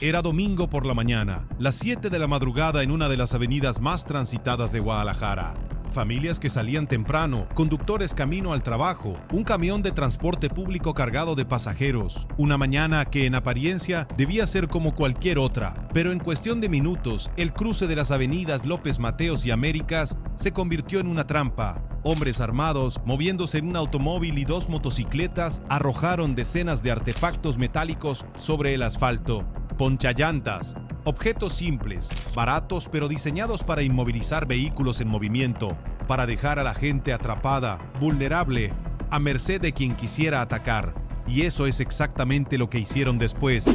Era domingo por la mañana, las 7 de la madrugada en una de las avenidas más transitadas de Guadalajara. Familias que salían temprano, conductores camino al trabajo, un camión de transporte público cargado de pasajeros. Una mañana que en apariencia debía ser como cualquier otra, pero en cuestión de minutos, el cruce de las avenidas López Mateos y Américas se convirtió en una trampa. Hombres armados, moviéndose en un automóvil y 2 motocicletas, arrojaron decenas de artefactos metálicos sobre el asfalto. Ponchallantas, objetos simples, baratos pero diseñados para inmovilizar vehículos en movimiento, para dejar a la gente atrapada, vulnerable, a merced de quien quisiera atacar. Y eso es exactamente lo que hicieron después.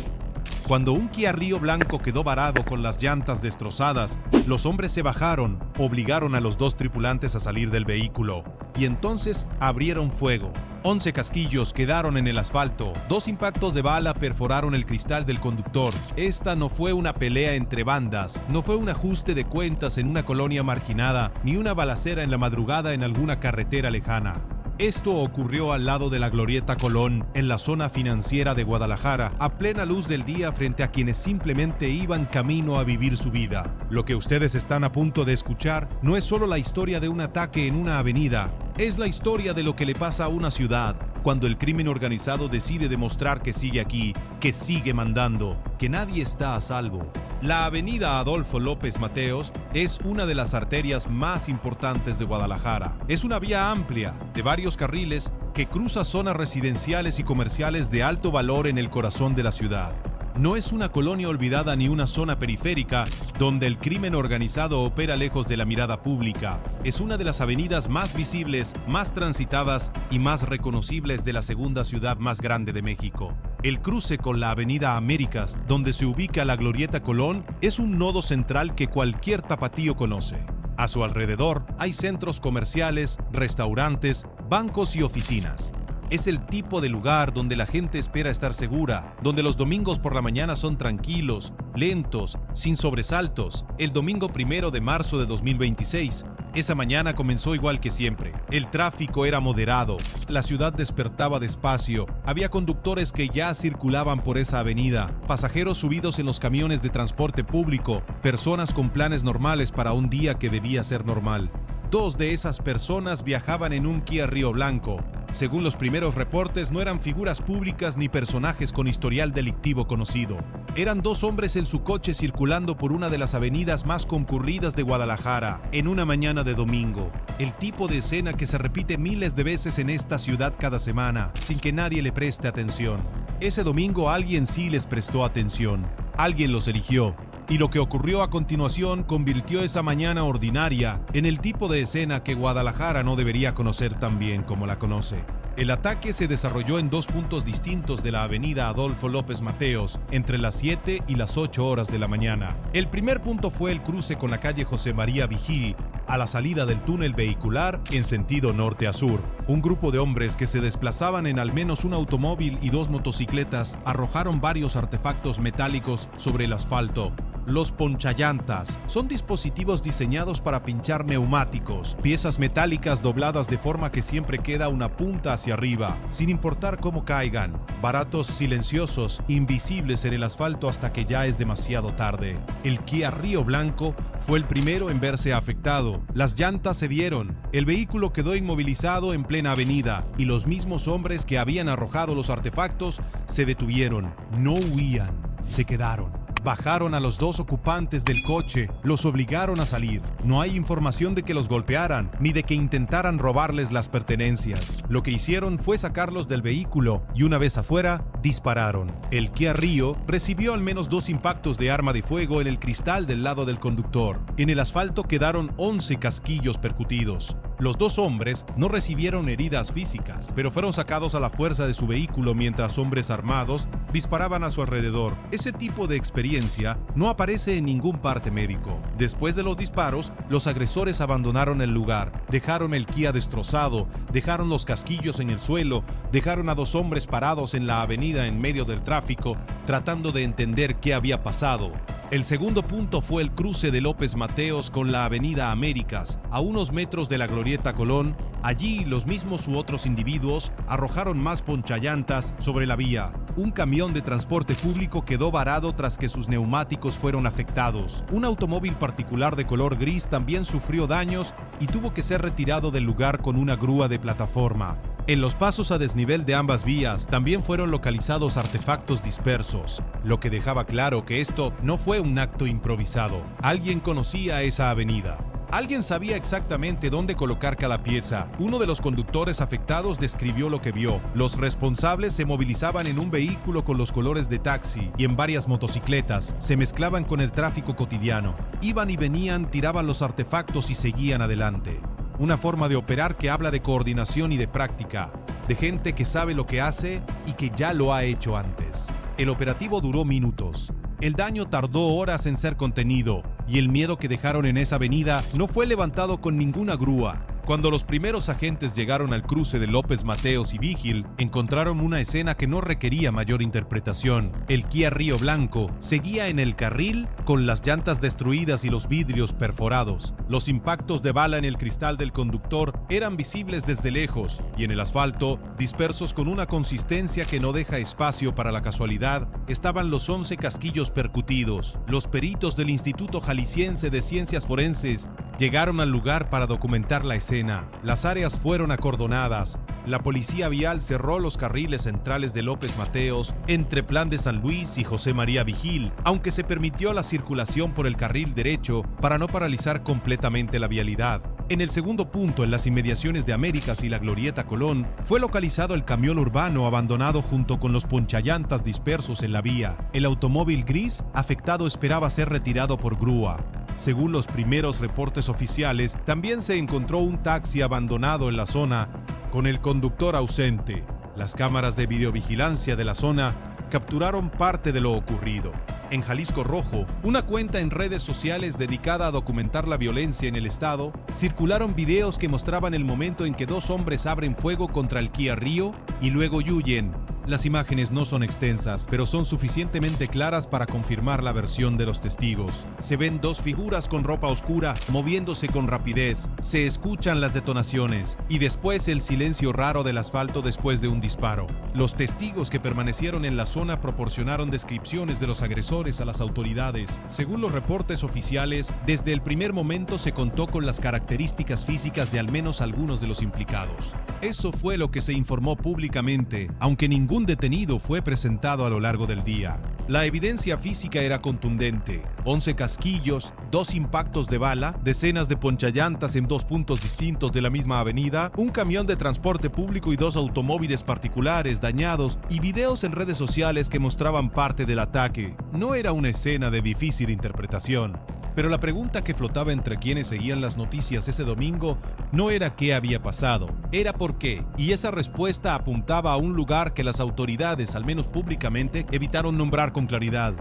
Cuando un Kia Rio blanco quedó varado con las llantas destrozadas, los hombres se bajaron, obligaron a los 2 tripulantes a salir del vehículo y entonces abrieron fuego. 11 casquillos quedaron en el asfalto, 2 impactos de bala perforaron el cristal del conductor. Esta no fue una pelea entre bandas, no fue un ajuste de cuentas en una colonia marginada, ni una balacera en la madrugada en alguna carretera lejana. Esto ocurrió al lado de la Glorieta Colón, en la zona financiera de Guadalajara, a plena luz del día frente a quienes simplemente iban camino a vivir su vida. Lo que ustedes están a punto de escuchar no es solo la historia de un ataque en una avenida, es la historia de lo que le pasa a una ciudad cuando el crimen organizado decide demostrar que sigue aquí, que sigue mandando, que nadie está a salvo. La avenida Adolfo López Mateos es una de las arterias más importantes de Guadalajara. Es una vía amplia, de varios carriles, que cruza zonas residenciales y comerciales de alto valor en el corazón de la ciudad. No es una colonia olvidada ni una zona periférica donde el crimen organizado opera lejos de la mirada pública. Es una de las avenidas más visibles, más transitadas y más reconocibles de la segunda ciudad más grande de México. El cruce con la avenida Américas, donde se ubica la Glorieta Colón, es un nodo central que cualquier tapatío conoce. A su alrededor hay centros comerciales, restaurantes, bancos y oficinas. Es el tipo de lugar donde la gente espera estar segura, donde los domingos por la mañana son tranquilos, lentos, sin sobresaltos. El domingo 1 de marzo de 2026, esa mañana comenzó igual que siempre. El tráfico era moderado, la ciudad despertaba despacio, había conductores que ya circulaban por esa avenida, pasajeros subidos en los camiones de transporte público, personas con planes normales para un día que debía ser normal. 2 de esas personas viajaban en un Kia Rio blanco. Según los primeros reportes, no eran figuras públicas ni personajes con historial delictivo conocido. Eran 2 hombres en su coche circulando por una de las avenidas más concurridas de Guadalajara, en una mañana de domingo. El tipo de escena que se repite miles de veces en esta ciudad cada semana, sin que nadie le preste atención. Ese domingo alguien sí les prestó atención. Alguien los eligió. Y lo que ocurrió a continuación convirtió esa mañana ordinaria en el tipo de escena que Guadalajara no debería conocer tan bien como la conoce. El ataque se desarrolló en 2 puntos distintos de la avenida Adolfo López Mateos, entre las 7 y las 8 horas de la mañana. El primer punto fue el cruce con la calle José María Vigil, a la salida del túnel vehicular en sentido norte a sur. Un grupo de hombres que se desplazaban en al menos un automóvil y 2 motocicletas arrojaron varios artefactos metálicos sobre el asfalto. Los ponchallantas son dispositivos diseñados para pinchar neumáticos, piezas metálicas dobladas de forma que siempre queda una punta hacia arriba, sin importar cómo caigan. Baratos, silenciosos, invisibles en el asfalto hasta que ya es demasiado tarde. El Kia Rio blanco fue el primero en verse afectado. Las llantas cedieron, el vehículo quedó inmovilizado en plena avenida y los mismos hombres que habían arrojado los artefactos se detuvieron. No huían, se quedaron. Bajaron a los 2 ocupantes del coche, los obligaron a salir. No hay información de que los golpearan, ni de que intentaran robarles las pertenencias. Lo que hicieron fue sacarlos del vehículo y una vez afuera, dispararon. El Kia Rio recibió al menos 2 impactos de arma de fuego en el cristal del lado del conductor. En el asfalto quedaron 11 casquillos percutidos. Los 2 hombres no recibieron heridas físicas, pero fueron sacados a la fuerza de su vehículo mientras hombres armados disparaban a su alrededor. Ese tipo de experiencia no aparece en ningún parte médico. Después de los disparos, los agresores abandonaron el lugar, dejaron el Kia destrozado, dejaron los casquillos en el suelo, dejaron a 2 hombres parados en la avenida en medio del tráfico, tratando de entender qué había pasado. El segundo punto fue el cruce de López Mateos con la avenida Américas, a unos metros de la Glorieta Colón, Allí, los mismos u otros individuos arrojaron más ponchallantas sobre la vía. Un camión de transporte público quedó varado tras que sus neumáticos fueron afectados. Un automóvil particular de color gris también sufrió daños y tuvo que ser retirado del lugar con una grúa de plataforma. En los pasos a desnivel de ambas vías también fueron localizados artefactos dispersos, lo que dejaba claro que esto no fue un acto improvisado. Alguien conocía esa avenida. Alguien sabía exactamente dónde colocar cada pieza. Uno de los conductores afectados describió lo que vio. Los responsables se movilizaban en un vehículo con los colores de taxi y en varias motocicletas. Se mezclaban con el tráfico cotidiano. Iban y venían, tiraban los artefactos y seguían adelante. Una forma de operar que habla de coordinación y de práctica, de gente que sabe lo que hace y que ya lo ha hecho antes. El operativo duró minutos. El daño tardó horas en ser contenido y el miedo que dejaron en esa avenida no fue levantado con ninguna grúa. Cuando los primeros agentes llegaron al cruce de López Mateos y Vigil, encontraron una escena que no requería mayor interpretación. El Kia Rio blanco seguía en el carril con las llantas destruidas y los vidrios perforados. Los impactos de bala en el cristal del conductor eran visibles desde lejos y en el asfalto, dispersos con una consistencia que no deja espacio para la casualidad, estaban los 11 casquillos percutidos. Los peritos del Instituto Jalisciense de Ciencias Forenses llegaron al lugar para documentar la escena. Las áreas fueron acordonadas. La policía vial cerró los carriles centrales de López Mateos entre Plan de San Luis y José María Vigil, aunque se permitió la circulación por el carril derecho para no paralizar completamente la vialidad. En el segundo punto, en las inmediaciones de Américas y la Glorieta Colón, fue localizado el camión urbano abandonado junto con los ponchallantas dispersos en la vía. El automóvil gris afectado esperaba ser retirado por grúa. Según los primeros reportes oficiales, también se encontró un taxi abandonado en la zona con el conductor ausente. Las cámaras de videovigilancia de la zona capturaron parte de lo ocurrido. En Jalisco Rojo, una cuenta en redes sociales dedicada a documentar la violencia en el estado, circularon videos que mostraban el momento en que dos hombres abren fuego contra el Kia Rio y luego huyen. Las imágenes no son extensas, pero son suficientemente claras para confirmar la versión de los testigos. Se ven dos figuras con ropa oscura moviéndose con rapidez, se escuchan las detonaciones y después el silencio raro del asfalto después de un disparo. Los testigos que permanecieron en la zona proporcionaron descripciones de los agresores a las autoridades. Según los reportes oficiales, desde el primer momento se contó con las características físicas de al menos algunos de los implicados. Eso fue lo que se informó públicamente, aunque ningún detenido fue presentado a lo largo del día. La evidencia física era contundente: 11 casquillos, 2 impactos de bala, decenas de ponchallantas en 2 puntos distintos de la misma avenida, un camión de transporte público y 2 automóviles particulares dañados y videos en redes sociales que mostraban parte del ataque. No era una escena de difícil interpretación. Pero la pregunta que flotaba entre quienes seguían las noticias ese domingo no era qué había pasado, era por qué. Y esa respuesta apuntaba a un lugar que las autoridades, al menos públicamente, evitaron nombrar con claridad.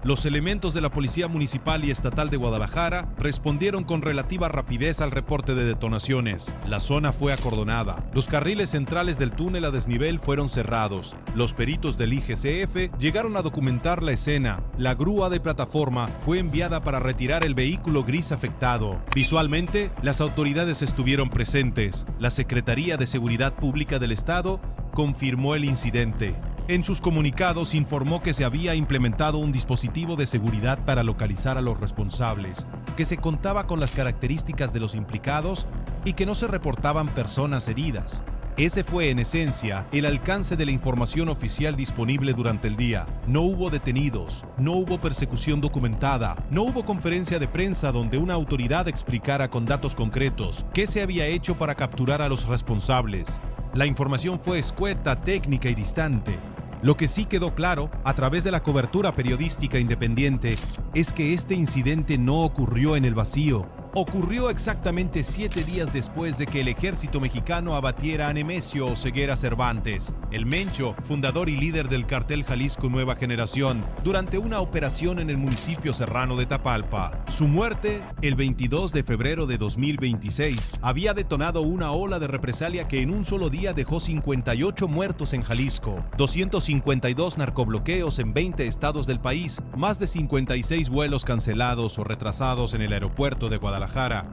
Los elementos de la Policía Municipal y Estatal de Guadalajara respondieron con relativa rapidez al reporte de detonaciones. La zona fue acordonada. Los carriles centrales del túnel a desnivel fueron cerrados. Los peritos del IGCF llegaron a documentar la escena. La grúa de plataforma fue enviada para retirar el vehículo gris afectado. Visualmente, las autoridades estuvieron presentes. La Secretaría de Seguridad Pública del Estado confirmó el incidente. En sus comunicados informó que se había implementado un dispositivo de seguridad para localizar a los responsables, que se contaba con las características de los implicados y que no se reportaban personas heridas. Ese fue, en esencia, el alcance de la información oficial disponible durante el día. No hubo detenidos, no hubo persecución documentada, no hubo conferencia de prensa donde una autoridad explicara con datos concretos qué se había hecho para capturar a los responsables. La información fue escueta, técnica y distante. Lo que sí quedó claro, a través de la cobertura periodística independiente, es que este incidente no ocurrió en el vacío. Ocurrió exactamente 7 días después de que el ejército mexicano abatiera a Nemesio Oseguera Cervantes, el Mencho, fundador y líder del cartel Jalisco Nueva Generación, durante una operación en el municipio serrano de Tapalpa. Su muerte, el 22 de febrero de 2026, había detonado una ola de represalia que en un solo día dejó 58 muertos en Jalisco, 252 narcobloqueos en 20 estados del país, más de 56 vuelos cancelados o retrasados en el aeropuerto de Guadalajara,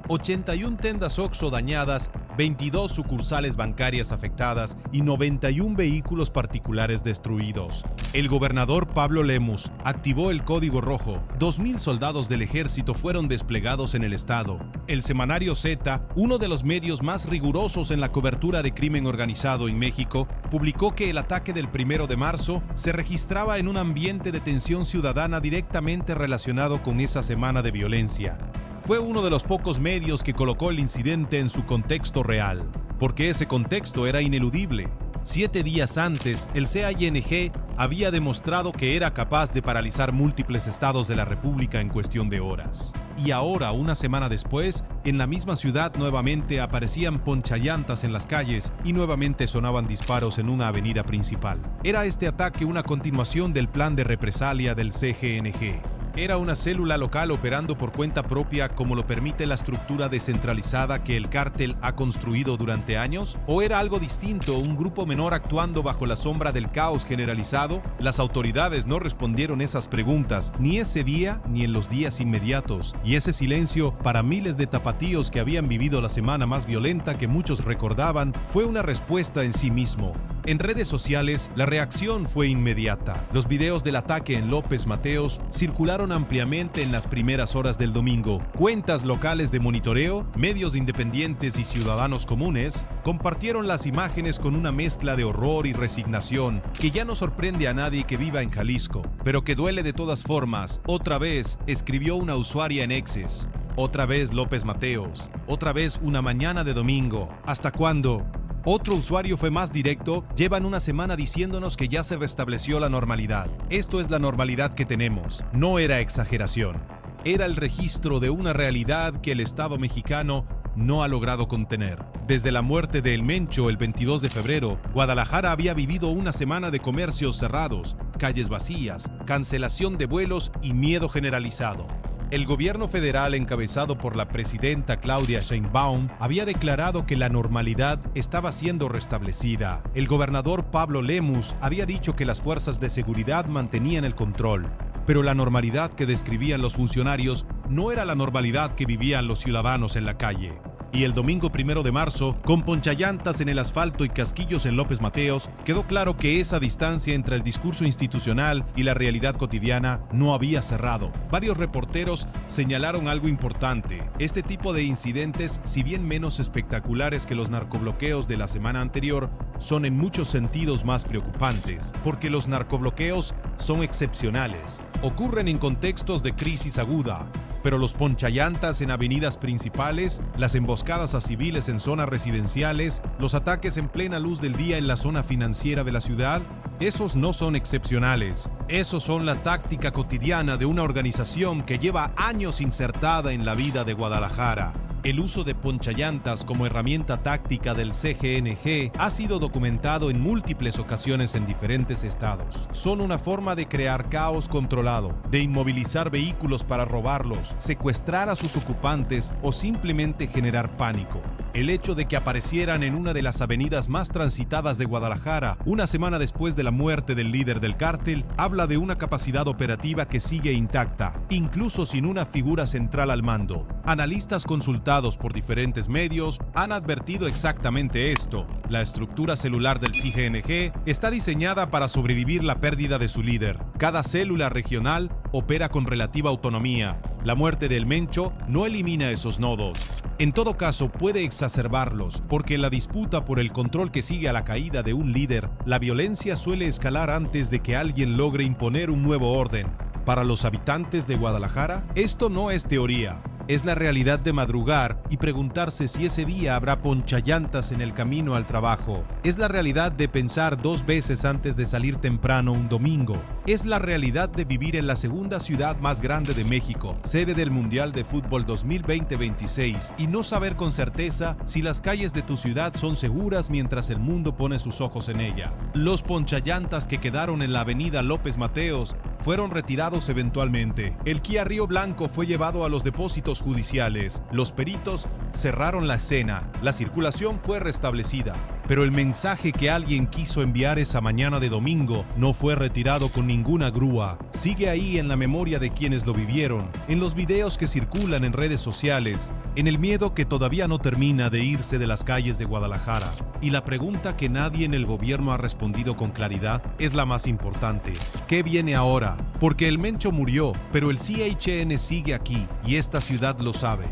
81 tiendas OXXO dañadas 22 sucursales bancarias afectadas y 91 vehículos particulares destruidos. El gobernador Pablo Lemus activó el Código Rojo. 2.000 soldados del ejército fueron desplegados en el estado. El semanario Z, uno de los medios más rigurosos en la cobertura de crimen organizado en México, publicó que el ataque del 1 de marzo se registraba en un ambiente de tensión ciudadana directamente relacionado con esa semana de violencia. Fue uno de los pocos medios que colocó el incidente en su contexto real, porque ese contexto era ineludible. 7 días antes, el CING había demostrado que era capaz de paralizar múltiples estados de la República en cuestión de horas. Y ahora, una semana después, en la misma ciudad nuevamente aparecían ponchallantas en las calles y nuevamente sonaban disparos en una avenida principal. ¿Era este ataque una continuación del plan de represalia del CGNG? ¿Era una célula local operando por cuenta propia como lo permite la estructura descentralizada que el cártel ha construido durante años? ¿O era algo distinto, un grupo menor actuando bajo la sombra del caos generalizado? Las autoridades no respondieron esas preguntas, ni ese día ni en los días inmediatos. Y ese silencio, para miles de tapatíos que habían vivido la semana más violenta que muchos recordaban, fue una respuesta en sí mismo. En redes sociales, la reacción fue inmediata. Los videos del ataque en López Mateos circularon ampliamente en las primeras horas del domingo. Cuentas locales de monitoreo, medios independientes y ciudadanos comunes compartieron las imágenes con una mezcla de horror y resignación que ya no sorprende a nadie que viva en Jalisco, pero que duele de todas formas. Otra vez, escribió una usuaria en Exes. Otra vez López Mateos. Otra vez una mañana de domingo. ¿Hasta cuándo? Otro usuario fue más directo. Llevan una semana diciéndonos que ya se restableció la normalidad. Esto es la normalidad que tenemos. No era exageración. Era el registro de una realidad que el Estado mexicano no ha logrado contener. Desde la muerte de El Mencho el 22 de febrero, Guadalajara había vivido una semana de comercios cerrados, calles vacías, cancelación de vuelos y miedo generalizado. El gobierno federal, encabezado por la presidenta Claudia Sheinbaum, había declarado que la normalidad estaba siendo restablecida. El gobernador Pablo Lemus había dicho que las fuerzas de seguridad mantenían el control. Pero la normalidad que describían los funcionarios no era la normalidad que vivían los ciudadanos en la calle. Y el domingo 1 de marzo, con ponchallantas en el asfalto y casquillos en López Mateos, quedó claro que esa distancia entre el discurso institucional y la realidad cotidiana no había cerrado. Varios reporteros señalaron algo importante. Este tipo de incidentes, si bien menos espectaculares que los narcobloqueos de la semana anterior, son en muchos sentidos más preocupantes, porque los narcobloqueos son excepcionales. Ocurren en contextos de crisis aguda, pero los ponchallantas en avenidas principales, las emboscadas a civiles en zonas residenciales, los ataques en plena luz del día en la zona financiera de la ciudad, esos no son excepcionales. Esos son la táctica cotidiana de una organización que lleva años insertada en la vida de Guadalajara. El uso de ponchallantas como herramienta táctica del CGNG ha sido documentado en múltiples ocasiones en diferentes estados. Son una forma de crear caos controlado, de inmovilizar vehículos para robarlos, secuestrar a sus ocupantes o simplemente generar pánico. El hecho de que aparecieran en una de las avenidas más transitadas de Guadalajara una semana después de la muerte del líder del cártel habla de una capacidad operativa que sigue intacta, incluso sin una figura central al mando. Analistas consultados por diferentes medios han advertido exactamente esto. La estructura celular del CGNG está diseñada para sobrevivir la pérdida de su líder. Cada célula regional opera con relativa autonomía. La muerte del Mencho no elimina esos nodos. En todo caso, puede exacerbarlos, porque en la disputa por el control que sigue a la caída de un líder, la violencia suele escalar antes de que alguien logre imponer un nuevo orden. Para los habitantes de Guadalajara, esto no es teoría. Es la realidad de madrugar y preguntarse si ese día habrá ponchallantas en el camino al trabajo. Es la realidad de pensar 2 veces antes de salir temprano un domingo. Es la realidad de vivir en la segunda ciudad más grande de México, sede del Mundial de Fútbol 2020-26, y no saber con certeza si las calles de tu ciudad son seguras mientras el mundo pone sus ojos en ella. Los ponchallantas que quedaron en la avenida López Mateos fueron retirados eventualmente. El Kia Río Blanco fue llevado a los depósitos judiciales. Los peritos cerraron la escena, la circulación fue restablecida. Pero el mensaje que alguien quiso enviar esa mañana de domingo no fue retirado con ninguna grúa. Sigue ahí en la memoria de quienes lo vivieron, en los videos que circulan en redes sociales, en el miedo que todavía no termina de irse de las calles de Guadalajara. Y la pregunta que nadie en el gobierno ha respondido con claridad es la más importante. ¿Qué viene ahora? Porque el Mencho murió, pero el CHN sigue aquí y esta ciudad lo sabe.